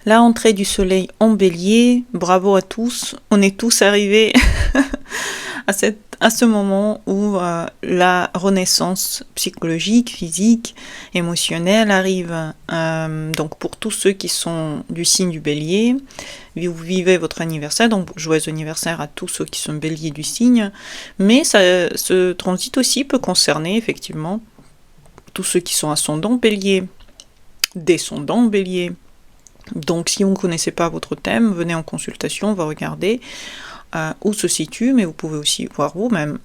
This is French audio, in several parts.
La entrée du soleil en bélier, bravo à tous, on est tous arrivés à ce moment où la renaissance psychologique, physique, émotionnelle arrive. Donc pour tous ceux qui sont du signe du bélier, vous vivez votre anniversaire, donc joyeux anniversaire à tous ceux qui sont béliers du signe, mais ce transit aussi peut concerner effectivement tous ceux qui sont ascendants bélier, descendants bélier. Donc si vous ne connaissez pas votre thème, venez en consultation, on va regarder où se situe, mais vous pouvez aussi voir vous-même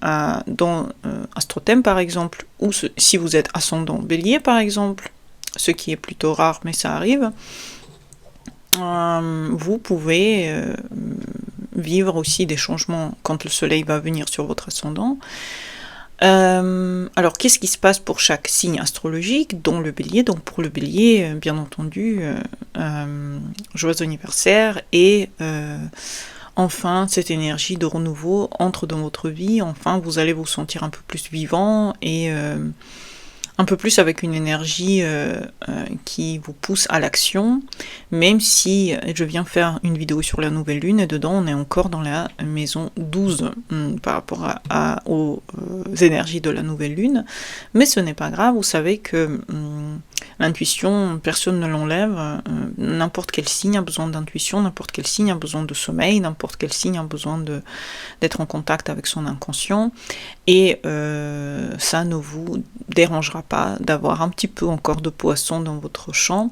dans Astrothème par exemple, ou si vous êtes ascendant bélier par exemple, ce qui est plutôt rare mais ça arrive, vous pouvez vivre aussi des changements quand le soleil va venir sur votre ascendant. Alors, qu'est-ce qui se passe pour chaque signe astrologique, dont le bélier? Donc, pour le bélier, bien entendu, joyeux anniversaire et enfin, cette énergie de renouveau entre dans votre vie. Enfin, vous allez vous sentir un peu plus vivant et un peu plus avec une énergie qui vous pousse à l'action, même si je viens faire une vidéo sur la nouvelle lune et dedans on est encore dans la maison 12 par rapport aux énergies de la nouvelle lune, mais ce n'est pas grave, vous savez que l'intuition, personne ne l'enlève, n'importe quel signe a besoin d'intuition, n'importe quel signe a besoin de sommeil, n'importe quel signe a besoin d'être en contact avec son inconscient, et ça ne vous dérangera pas d'avoir un petit peu encore de poisson dans votre champ.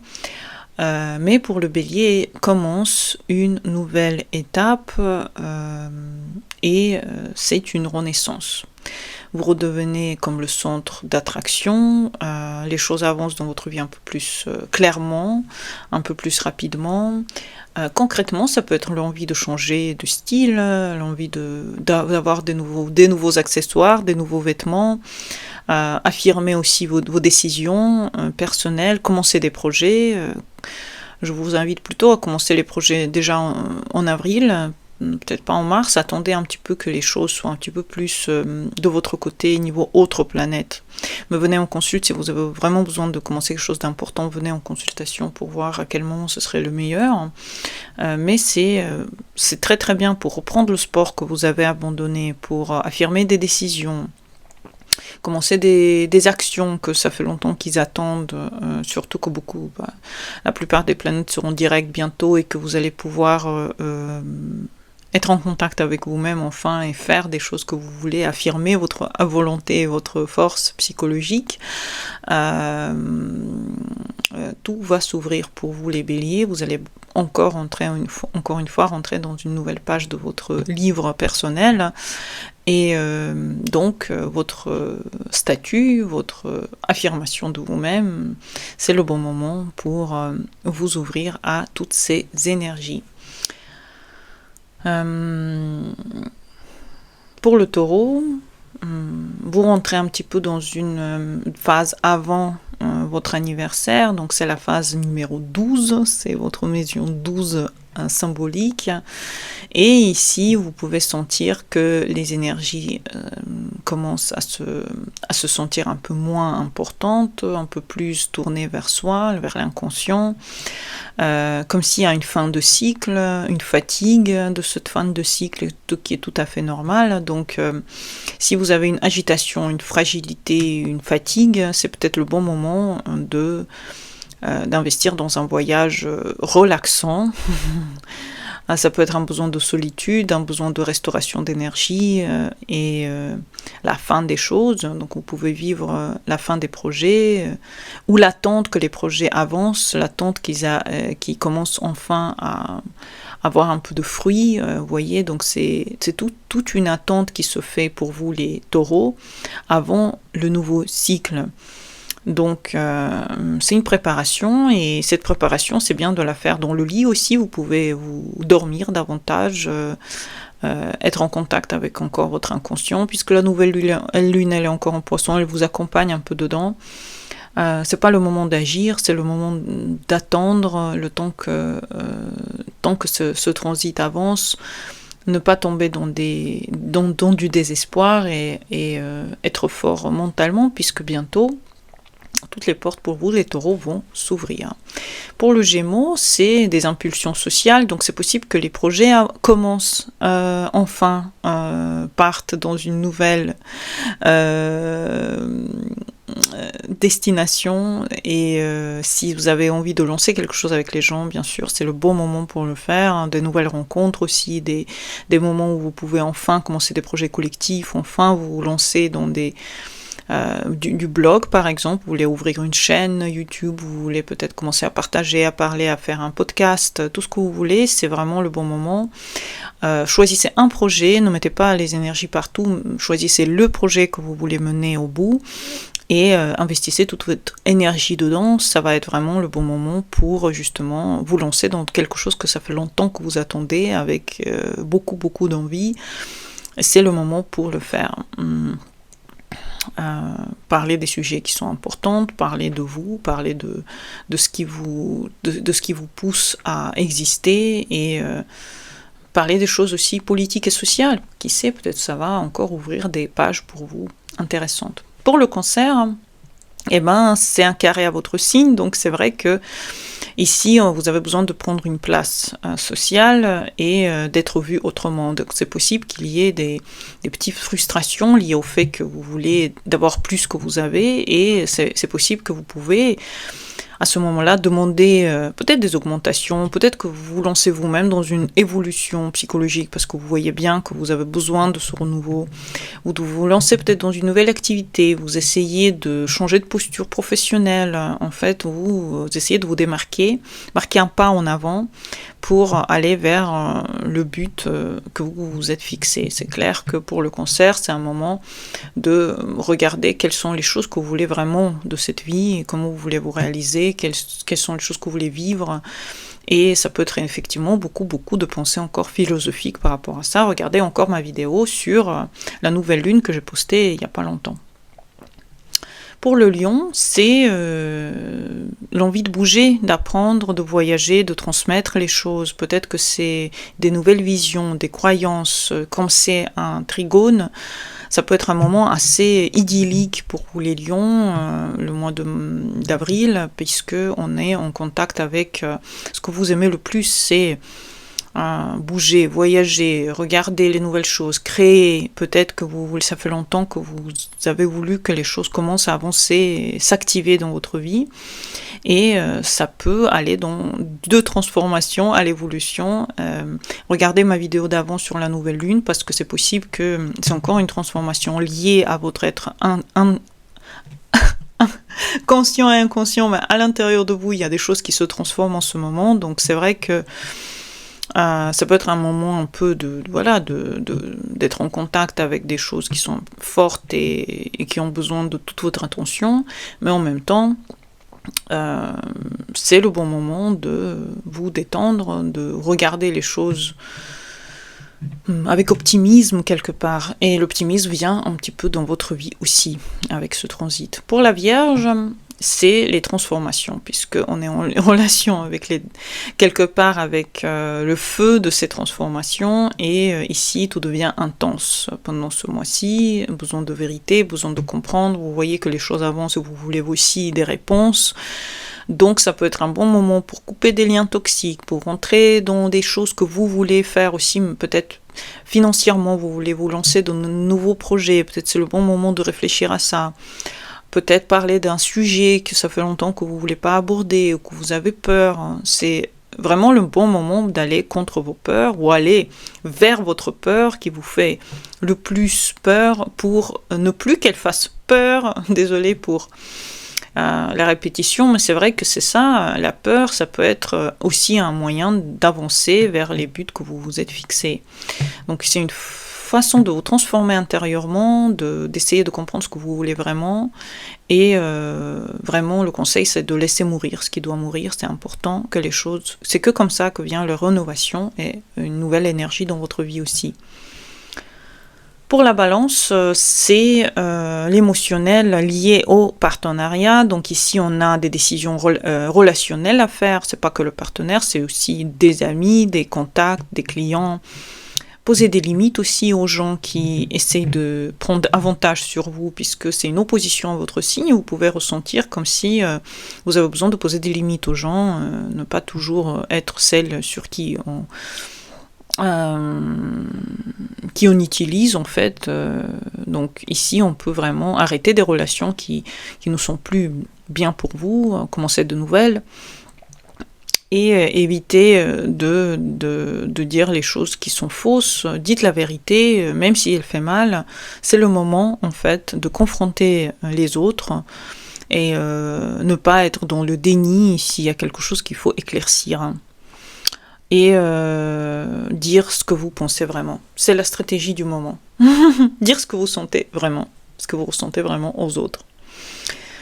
Mais pour le bélier, commence une nouvelle étape et c'est une renaissance. Vous redevenez comme le centre d'attraction, les choses avancent dans votre vie un peu plus clairement, un peu plus rapidement. Concrètement, ça peut être l'envie de changer de style, l'envie d'avoir des nouveaux accessoires, des nouveaux vêtements, affirmer aussi vos décisions personnelles, commencer des projets. Je vous invite plutôt à commencer les projets déjà en avril, peut-être pas en mars. Attendez un petit peu que les choses soient un petit peu plus de votre côté, niveau autre planète. Mais venez en consulte si vous avez vraiment besoin de commencer quelque chose d'important, venez en consultation pour voir à quel moment ce serait le meilleur. Mais c'est très très bien pour reprendre le sport que vous avez abandonné, pour affirmer des décisions, commencer des actions que ça fait longtemps qu'ils attendent, surtout que la plupart des planètes seront directes bientôt et que vous allez pouvoir être en contact avec vous-même enfin et faire des choses que vous voulez, affirmer votre volonté et votre force psychologique. Tout va s'ouvrir pour vous les béliers, vous allez encore une fois rentrer dans une nouvelle page de votre livre personnel et donc votre statut, votre affirmation de vous-même, c'est le bon moment pour vous ouvrir à toutes ces énergies. Pour le taureau, vous rentrez un petit peu dans une phase avant votre anniversaire, donc c'est la phase numéro 12, c'est votre maison 12 symbolique, et ici vous pouvez sentir que les énergies commencent à se sentir un peu moins importantes, un peu plus tournées vers soi, vers l'inconscient, comme s'il y a une fin de cycle, une fatigue de cette fin de cycle qui est tout à fait normale. Donc si vous avez une agitation, une fragilité, une fatigue, c'est peut-être le bon moment d'investir dans un voyage relaxant. Ça peut être un besoin de solitude, un besoin de restauration d'énergie et la fin des choses. Donc vous pouvez vivre la fin des projets ou l'attente que les projets avancent, l'attente qu'ils commencent enfin à avoir un peu de fruits. Vous voyez, donc c'est toute une attente qui se fait pour vous les taureaux avant le nouveau cycle. Donc c'est une préparation et cette préparation c'est bien de la faire dans le lit aussi, vous pouvez vous dormir davantage, être en contact avec encore votre inconscient puisque la nouvelle lune elle est encore en poisson, elle vous accompagne un peu dedans. C'est pas le moment d'agir, c'est le moment d'attendre le temps que ce transit avance, ne pas tomber dans du désespoir et être fort mentalement puisque bientôt toutes les portes pour vous, les taureaux, vont s'ouvrir. Pour le Gémeaux, c'est des impulsions sociales, donc c'est possible que les projets commencent, partent dans une nouvelle destination, et si vous avez envie de lancer quelque chose avec les gens, bien sûr, c'est le bon moment pour le faire, hein, des nouvelles rencontres aussi, des moments où vous pouvez enfin commencer des projets collectifs, enfin vous lancer dans du blog par exemple, vous voulez ouvrir une chaîne YouTube, vous voulez peut-être commencer à partager, à parler, à faire un podcast, tout ce que vous voulez, c'est vraiment le bon moment. Choisissez un projet, ne mettez pas les énergies partout, choisissez le projet que vous voulez mener au bout, et investissez toute votre énergie dedans. Ça va être vraiment le bon moment pour justement vous lancer dans quelque chose que ça fait longtemps que vous attendez, avec beaucoup d'envie. C'est le moment pour le faire. Parler des sujets qui sont importants, parler de vous, parler de ce qui vous pousse à exister, et parler des choses aussi politiques et sociales. Qui sait, peut-être ça va encore ouvrir des pages pour vous intéressantes. Pour le Cancer, c'est un carré à votre signe, donc c'est vrai que ici, vous avez besoin de prendre une place sociale et d'être vu autrement. Donc c'est possible qu'il y ait des petites frustrations liées au fait que vous voulez d'avoir plus que vous avez, et c'est possible que vous pouvez à ce moment-là demander peut-être des augmentations, peut-être que vous vous lancez vous-même dans une évolution psychologique parce que vous voyez bien que vous avez besoin de ce renouveau, ou de vous lancer peut-être dans une nouvelle activité, vous essayez de changer de posture professionnelle, en fait, vous essayez de vous démarquer, marquer un pas en avant pour aller vers le but que vous vous êtes fixé. C'est clair que pour le Cancer, c'est un moment de regarder quelles sont les choses que vous voulez vraiment de cette vie, et comment vous voulez vous réaliser, quelles sont les choses que vous voulez vivre. Et ça peut être effectivement beaucoup de pensées encore philosophiques par rapport à ça. Regardez encore ma vidéo sur la nouvelle lune que j'ai postée il n'y a pas longtemps. Pour le Lion, c'est l'envie de bouger, d'apprendre, de voyager, de transmettre les choses. Peut-être que c'est des nouvelles visions, des croyances. Comme c'est un trigone, ça peut être un moment assez idyllique pour vous les Lions, le mois d'avril, puisque on est en contact avec ce que vous aimez le plus, c'est bouger, voyager, regarder les nouvelles choses, créer. Peut-être que ça fait longtemps que vous avez voulu que les choses commencent à avancer, s'activer dans votre vie, et ça peut aller de transformation à l'évolution. Regardez ma vidéo d'avant sur la nouvelle lune, parce que c'est possible que c'est encore une transformation liée à votre être conscient et inconscient, mais à l'intérieur de vous, il y a des choses qui se transforment en ce moment, donc c'est vrai que ça peut être un moment un peu d'être en contact avec des choses qui sont fortes et qui ont besoin de toute votre attention, mais en même temps, c'est le bon moment de vous détendre, de regarder les choses avec optimisme quelque part. Et l'optimisme vient un petit peu dans votre vie aussi, avec ce transit. Pour la Vierge, c'est les transformations, puisqu'on est en relation quelque part avec le feu de ces transformations, et ici tout devient intense pendant ce mois-ci, besoin de vérité, besoin de comprendre, vous voyez que les choses avancent et vous voulez aussi des réponses, donc ça peut être un bon moment pour couper des liens toxiques, pour rentrer dans des choses que vous voulez faire aussi, peut-être financièrement, vous voulez vous lancer dans de nouveaux projets, peut-être c'est le bon moment de réfléchir à ça. Peut-être parler d'un sujet que ça fait longtemps que vous ne voulez pas aborder ou que vous avez peur. C'est vraiment le bon moment d'aller contre vos peurs ou aller vers votre peur qui vous fait le plus peur pour ne plus qu'elle fasse peur. Désolée pour la répétition, mais c'est vrai que c'est ça. La peur, ça peut être aussi un moyen d'avancer vers les buts que vous vous êtes fixés. Donc c'est une façon de vous transformer intérieurement, d'essayer de comprendre ce que vous voulez vraiment, et vraiment le conseil c'est de laisser mourir ce qui doit mourir. C'est important que les choses, c'est que comme ça que vient la rénovation et une nouvelle énergie dans votre vie aussi. Pour la Balance, c'est l'émotionnel lié au partenariat. Donc ici, on a des décisions relationnelles à faire. C'est pas que le partenaire, c'est aussi des amis, des contacts, des clients. Poser des limites aussi aux gens qui essayent de prendre avantage sur vous, puisque c'est une opposition à votre signe. Vous pouvez ressentir comme si vous avez besoin de poser des limites aux gens, ne pas toujours être celle sur qui on utilise en fait. Donc ici, on peut vraiment arrêter des relations qui ne sont plus bien pour vous, commencer de nouvelles. Et éviter de dire les choses qui sont fausses. Dites la vérité, même si elle fait mal. C'est le moment, en fait, de confronter les autres et ne pas être dans le déni s'il y a quelque chose qu'il faut éclaircir. Et dire ce que vous pensez vraiment. C'est la stratégie du moment. Dire ce que vous sentez vraiment, ce que vous ressentez vraiment aux autres.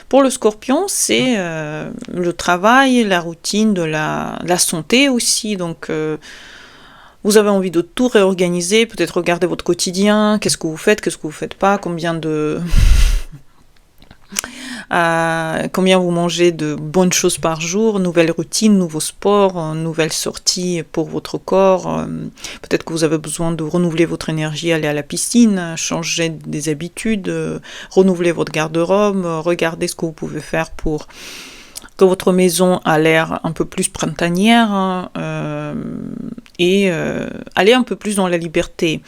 Pour le Scorpion, c'est le travail, la routine de la santé aussi. Donc, vous avez envie de tout réorganiser, peut-être regarder votre quotidien, qu'est-ce que vous faites pas, combien vous mangez de bonnes choses par jour, nouvelles routines, nouveaux sports, nouvelles sorties pour votre corps. Peut-être que vous avez besoin de renouveler votre énergie, aller à la piscine, changer des habitudes, renouveler votre garde-robe, regarder ce que vous pouvez faire pour que votre maison a l'air un peu plus printanière et aller un peu plus dans la liberté.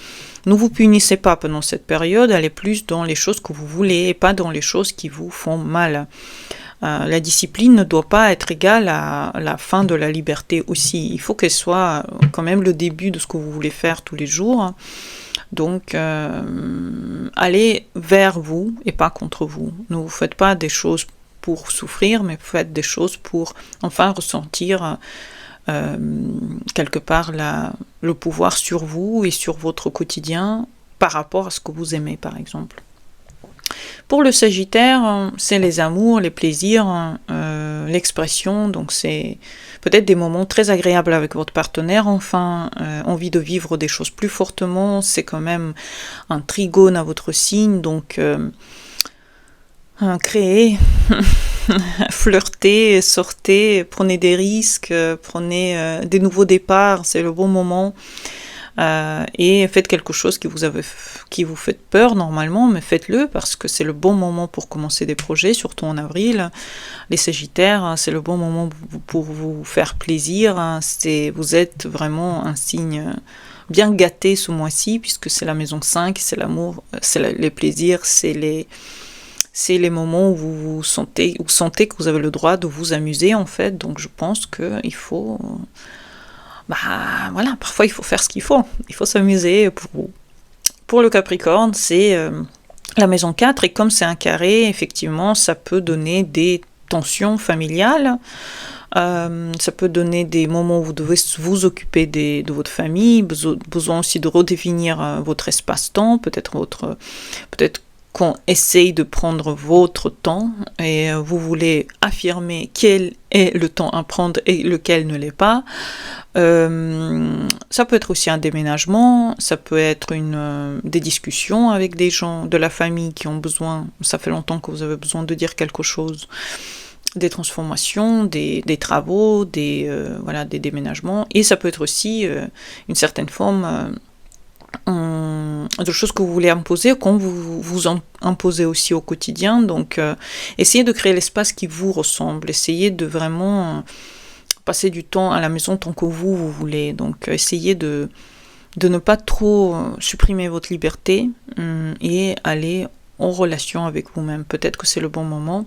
Ne vous punissez pas pendant cette période, allez plus dans les choses que vous voulez et pas dans les choses qui vous font mal. La discipline ne doit pas être égale à la fin de la liberté aussi. Il faut qu'elle soit quand même le début de ce que vous voulez faire tous les jours. Donc, allez vers vous et pas contre vous. Ne vous faites pas des choses pour souffrir, mais faites des choses pour enfin ressentir quelque part le pouvoir sur vous et sur votre quotidien par rapport à ce que vous aimez, par exemple. Pour le Sagittaire, c'est les amours, les plaisirs, l'expression, donc c'est peut-être des moments très agréables avec votre partenaire, enfin, envie de vivre des choses plus fortement, c'est quand même un trigone à votre signe, donc créez, flirtez, sortez, prenez des risques, prenez des nouveaux départs, c'est le bon moment. Et faites quelque chose qui vous fait peur normalement, mais faites-le parce que c'est le bon moment pour commencer des projets, surtout en avril. Les Sagittaires, c'est le bon moment pour vous faire plaisir. Vous êtes vraiment un signe bien gâté ce mois-ci, puisque c'est la maison 5, c'est l'amour, c'est les plaisirs, c'est les moments où vous sentez que vous avez le droit de vous amuser en fait. Donc je pense qu'il faut... voilà, parfois il faut faire ce qu'il faut s'amuser pour vous. Pour le Capricorne, c'est la maison 4, et comme c'est un carré, effectivement, ça peut donner des tensions familiales, ça peut donner des moments où vous devez vous occuper de votre famille, besoin aussi de redéfinir votre espace-temps, peut-être qu'on essaye de prendre votre temps et vous voulez affirmer quel est le temps à prendre et lequel ne l'est pas. Ça peut être aussi un déménagement, ça peut être des discussions avec des gens de la famille qui ont besoin, ça fait longtemps que vous avez besoin de dire quelque chose, des transformations, des travaux, des déménagements, et ça peut être aussi une certaine forme de choses que vous voulez imposer, qu'on vous imposez aussi au quotidien. Donc, essayez de créer l'espace qui vous ressemble. Essayez de vraiment passer du temps à la maison tant que vous voulez. Donc, essayez de ne pas trop supprimer votre liberté et aller en relation avec vous-même. Peut-être que c'est le bon moment,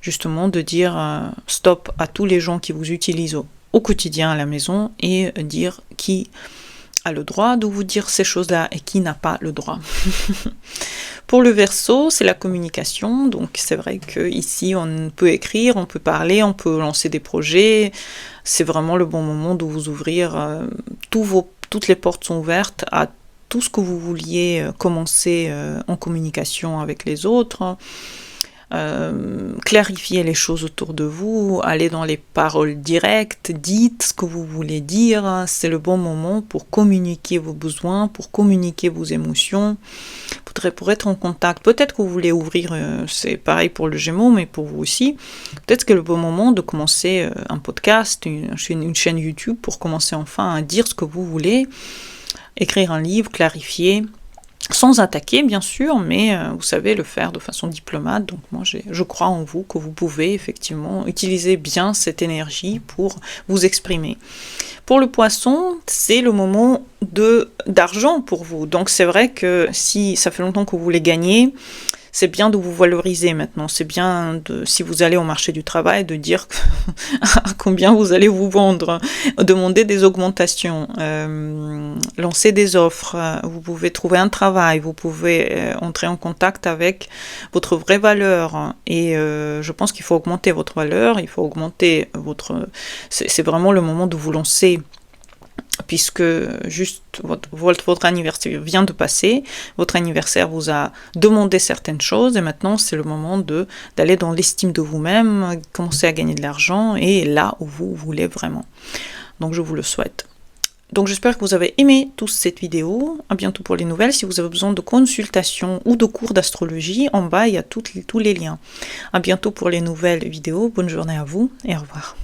justement, de dire stop à tous les gens qui vous utilisent au quotidien à la maison et dire qui a le droit de vous dire ces choses-là et qui n'a pas le droit. Pour le Verseau, c'est la communication, donc c'est vrai qu'ici on peut écrire, on peut parler, on peut lancer des projets, c'est vraiment le bon moment de vous ouvrir, toutes les portes sont ouvertes à tout ce que vous vouliez commencer en communication avec les autres. Clarifier les choses autour de vous, aller dans les paroles directes, dites ce que vous voulez dire, c'est le bon moment pour communiquer vos besoins, pour communiquer vos émotions, pour être en contact. Peut-être que vous voulez ouvrir, c'est pareil pour le Gémeaux, mais pour vous aussi, peut-être que c'est le bon moment de commencer un podcast, une chaîne YouTube, pour commencer enfin à dire ce que vous voulez, écrire un livre, clarifier, sans attaquer bien sûr, mais vous savez le faire de façon diplomate. Donc moi je crois en vous, que vous pouvez effectivement utiliser bien cette énergie pour vous exprimer. Pour le poisson, c'est le moment d'argent pour vous. Donc c'est vrai que si ça fait longtemps que vous voulez gagner, c'est bien de vous valoriser maintenant. C'est bien, si vous allez au marché du travail, de dire à combien vous allez vous vendre, demander des augmentations, lancer des offres. Vous pouvez trouver un travail, vous pouvez entrer en contact avec votre vraie valeur. Et je pense qu'il faut augmenter votre valeur, il faut augmenter votre... C'est vraiment le moment de vous lancer, puisque juste votre anniversaire vient de passer, votre anniversaire vous a demandé certaines choses, et maintenant c'est le moment d'aller dans l'estime de vous-même, commencer à gagner de l'argent, et là où vous voulez vraiment. Donc je vous le souhaite. Donc j'espère que vous avez aimé tous cette vidéo. À bientôt pour les nouvelles. Si vous avez besoin de consultations ou de cours d'astrologie, en bas il y a tous les liens. À bientôt pour les nouvelles vidéos. Bonne journée à vous et au revoir.